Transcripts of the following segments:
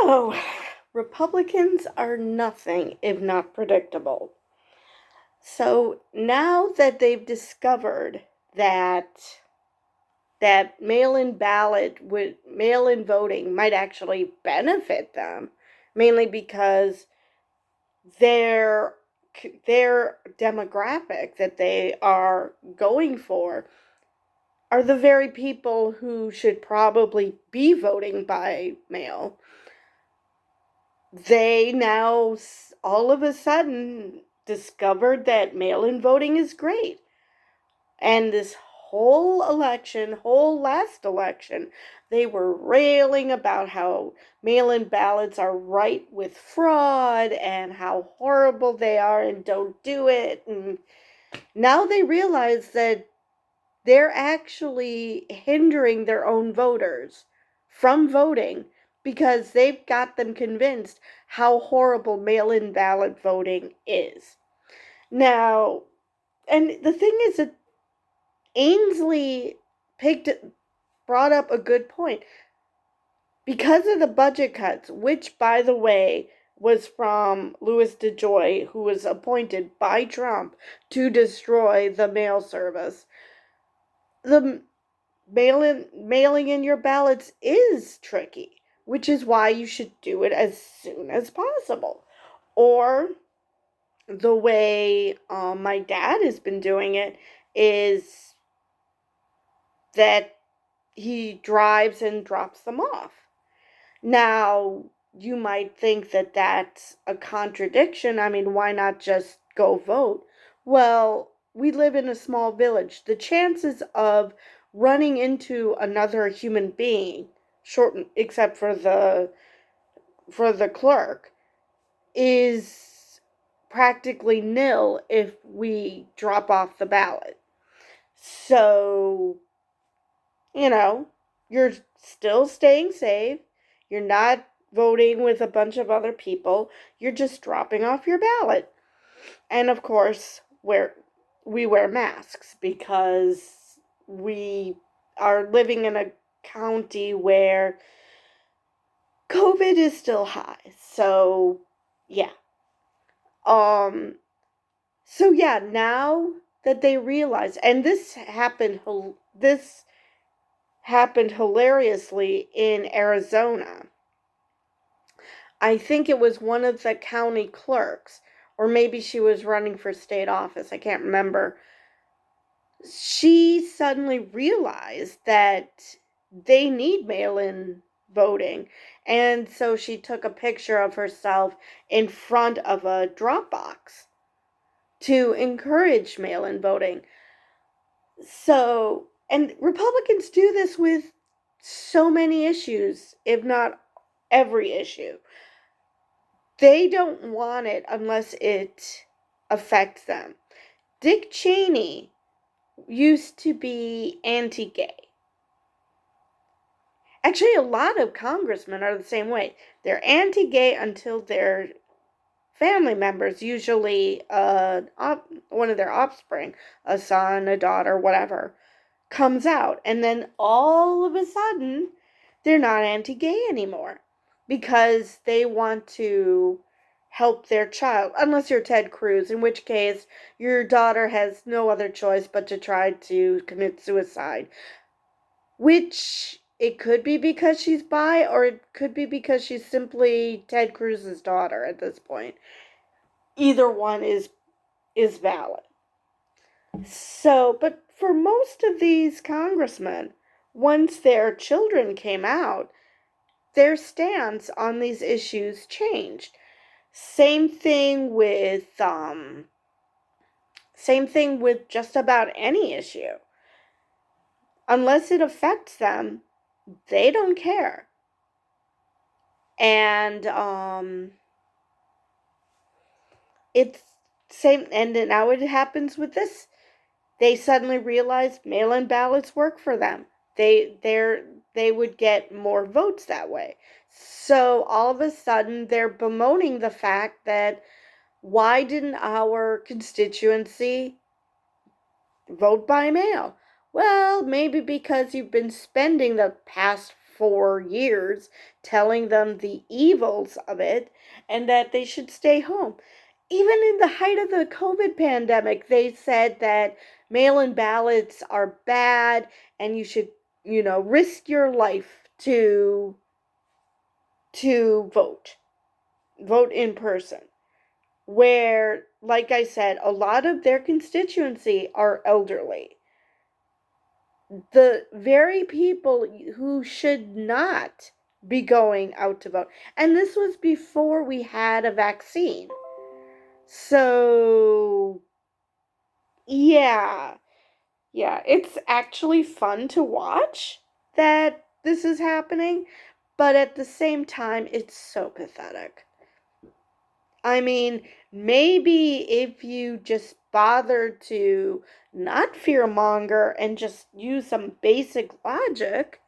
So, Republicans are nothing if not predictable. So now that they've discovered that mail-in voting might actually benefit them, mainly because their their demographic that they are going for are the very people who should probably be voting by mail. They now all of a sudden discovered that mail-in voting is great. And this whole last election, they were railing about how mail-in ballots are rife with fraud and how horrible they are and don't do it. And now they realize that they're actually hindering their own voters from voting because they've got them convinced how horrible mail-in ballot voting is. Now, and the thing is that Ainsley brought up a good point. Because of the budget cuts, which, by the way, was from Louis DeJoy, who was appointed by Trump to destroy the mail service, the mailing in your ballots is tricky, which is why you should do it as soon as possible. Or the way my dad has been doing it is that he drives and drops them off. Now, you might think that that's a contradiction. I mean, why not just go vote? Well, we live in a small village. The chances of running into another human being, except for the clerk, is practically nil if we drop off the ballot. So, you're still staying safe. You're not voting with a bunch of other people. You're just dropping off your ballot. And of course, we wear masks because we are living in a county where COVID is still high. So, yeah. Now that they realize, and this happened hilariously in Arizona. I think it was one of the county clerks, or maybe she was running for state office, I can't remember. She suddenly realized that they need mail-in voting, and so she took a picture of herself in front of a drop box to encourage mail-in voting. So, and Republicans do this with so many issues, if not every issue. They don't want it unless it affects them. Dick Cheney used to be anti-gay. Actually, a lot of congressmen are the same way. They're anti-gay until their family members, usually one of their offspring, a son, a daughter, whatever, comes out. And then all of a sudden, they're not anti-gay anymore because they want to help their child. Unless you're Ted Cruz, in which case your daughter has no other choice but to try to commit suicide. Which it could be because she's bi, or it could be because she's simply Ted Cruz's daughter at this point. Either one is valid. So, but for most of these congressmen, once their children came out, their stance on these issues changed. Same thing with just about any issue. Unless it affects them, they don't care. And it's same, and now it happens with this. They suddenly realized mail-in ballots work for them. They would get more votes that way. So all of a sudden they're bemoaning the fact that why didn't our constituency vote by mail? Well, maybe because you've been spending the past for years, telling them the evils of it and that they should stay home. Even in the height of the COVID pandemic, they said that mail-in ballots are bad and you should, risk your life to vote in person. Where, like I said, a lot of their constituency are elderly. The very people who should not be going out to vote. And this was before we had a vaccine. So, yeah. Yeah, it's actually fun to watch that this is happening, but at the same time, it's so pathetic. I mean, maybe if you just bother to not fearmonger and just use some basic logic,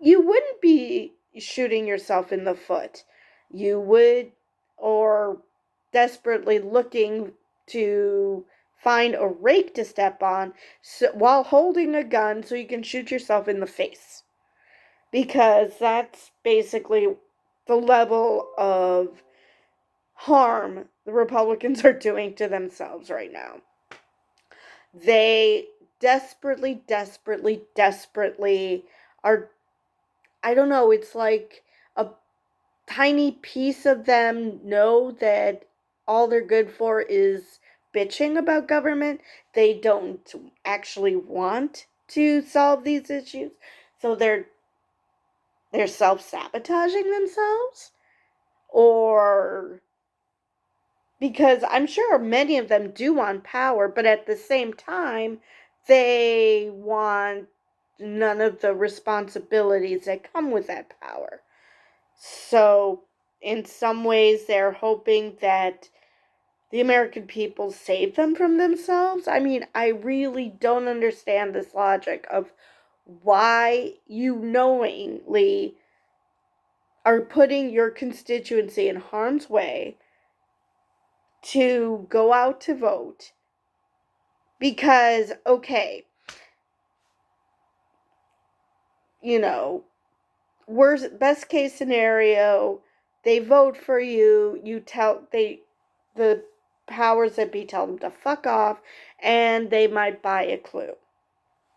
you wouldn't be shooting yourself in the foot. You would, or desperately looking to find a rake to step on while holding a gun so you can shoot yourself in the face. Because that's basically the level of harm the Republicans are doing to themselves right now. They desperately, desperately, desperately are, I don't know, it's like a tiny piece of them know that all they're good for is bitching about government. They don't actually want to solve these issues. So they're self-sabotaging themselves, or because I'm sure many of them do want power, but at the same time, they want none of the responsibilities that come with that power. So, in some ways, they're hoping that the American people save them from themselves. I mean, I really don't understand this logic of why you knowingly are putting your constituency in harm's way to go out to vote. Because, okay, best case scenario, they vote for you, the powers that be tell them to fuck off, and they might buy a clue.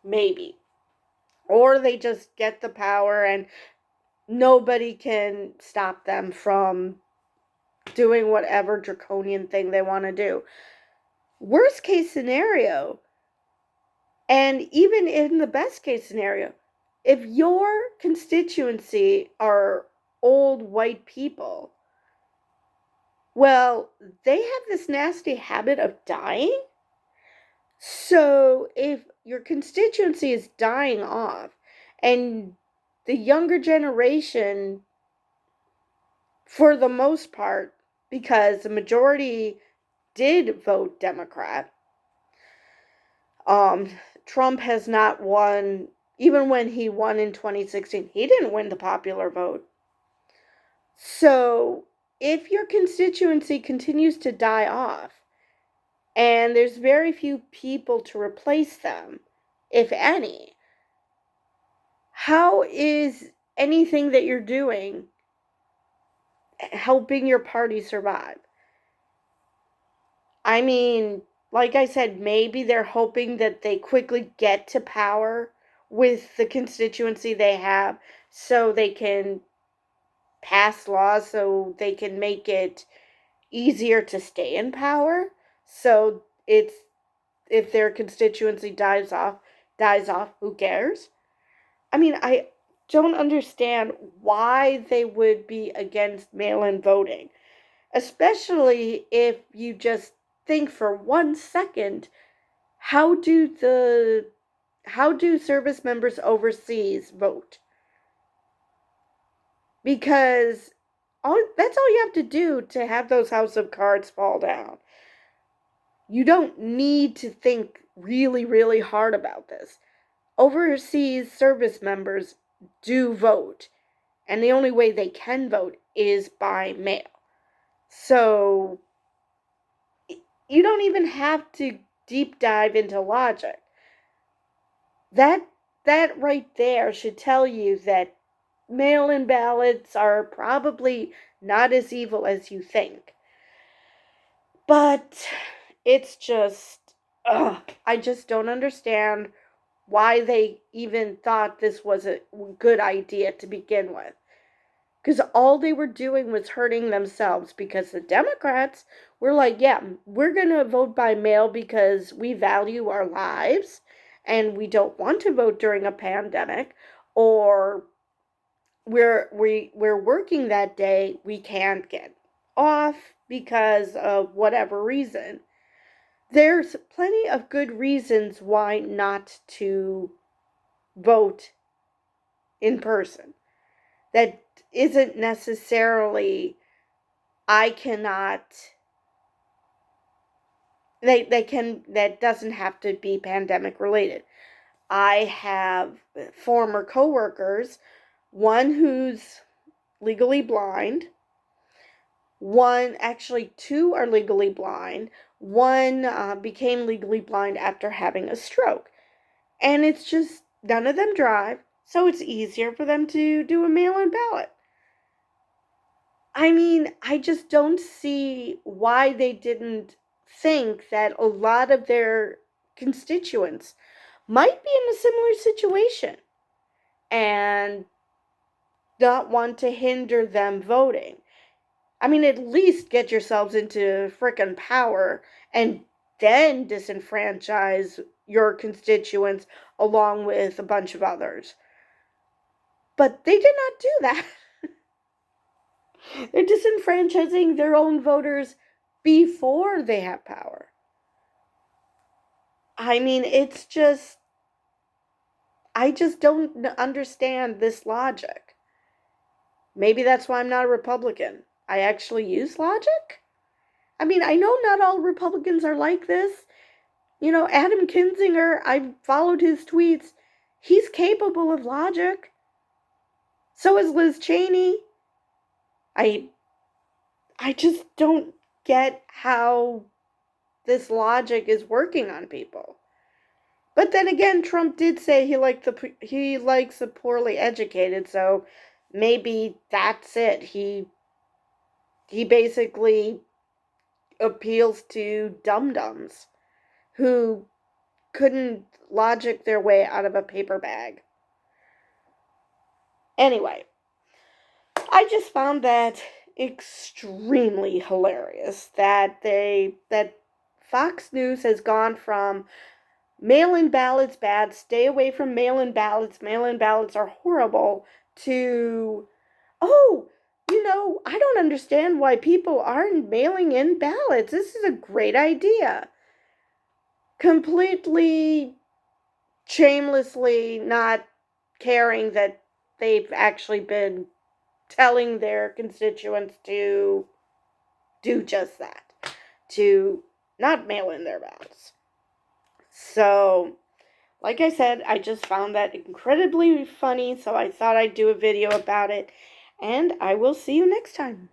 Maybe. Or they just get the power and nobody can stop them from doing whatever draconian thing they want to do. Worst case scenario, and even in the best case scenario, if your constituency are old white people, well, they have this nasty habit of dying. So if your constituency is dying off and the younger generation, for the most part, because the majority did vote Democrat, Trump has not won. Even when he won in 2016, he didn't win the popular vote. So if your constituency continues to die off and there's very few people to replace them, if any, how is anything that you're doing helping your party survive? I mean, like I said, maybe they're hoping that they quickly get to power with the constituency they have so they can pass laws so they can make it easier to stay in power. So it's, if their constituency dies off, who cares? I mean, I don't understand why they would be against mail-in voting, especially if you just think for 1 second, how do service members overseas vote? Because that's all you have to do to have those house of cards fall down. You don't need to think really, really hard about this. Overseas service members do vote, and the only way they can vote is by mail. So you don't even have to deep dive into logic. That that right there should tell you that mail-in ballots are probably not as evil as you think. But it's just, I just don't understand why they even thought this was a good idea to begin with. Because all they were doing was hurting themselves, because the Democrats were like, yeah, we're going to vote by mail because we value our lives and we don't want to vote during a pandemic, or we're working that day, we can't get off because of whatever reason. There's plenty of good reasons why not to vote in person. That isn't necessarily, I cannot, that doesn't have to be pandemic related. I have former coworkers, one who's legally blind, actually two are legally blind, one became legally blind after having a stroke. And it's just, none of them drive, so it's easier for them to do a mail-in ballot. I mean, I just don't see why they didn't think that a lot of their constituents might be in a similar situation and not want to hinder them voting. I mean, at least get yourselves into frickin' power and then disenfranchise your constituents along with a bunch of others. But they did not do that. They're disenfranchising their own voters before they have power. I mean, it's just, I just don't understand this logic. Maybe that's why I'm not a Republican. I actually use logic. I mean, I know not all Republicans are like this. You know, Adam Kinzinger, I've followed his tweets. He's capable of logic. So is Liz Cheney. I just don't get how this logic is working on people. But then again, Trump did say he likes the poorly educated, so maybe that's it. He basically appeals to dum-dums who couldn't logic their way out of a paper bag. Anyway, I just found that extremely hilarious that Fox News has gone from mail-in ballots bad, stay away from mail-in ballots are horrible, to, oh, I don't understand why people aren't mailing in ballots. This is a great idea. Completely shamelessly not caring that they've actually been telling their constituents to do just that, to not mail in their ballots. So, like I said, I just found that incredibly funny, so I thought I'd do a video about it, and I will see you next time.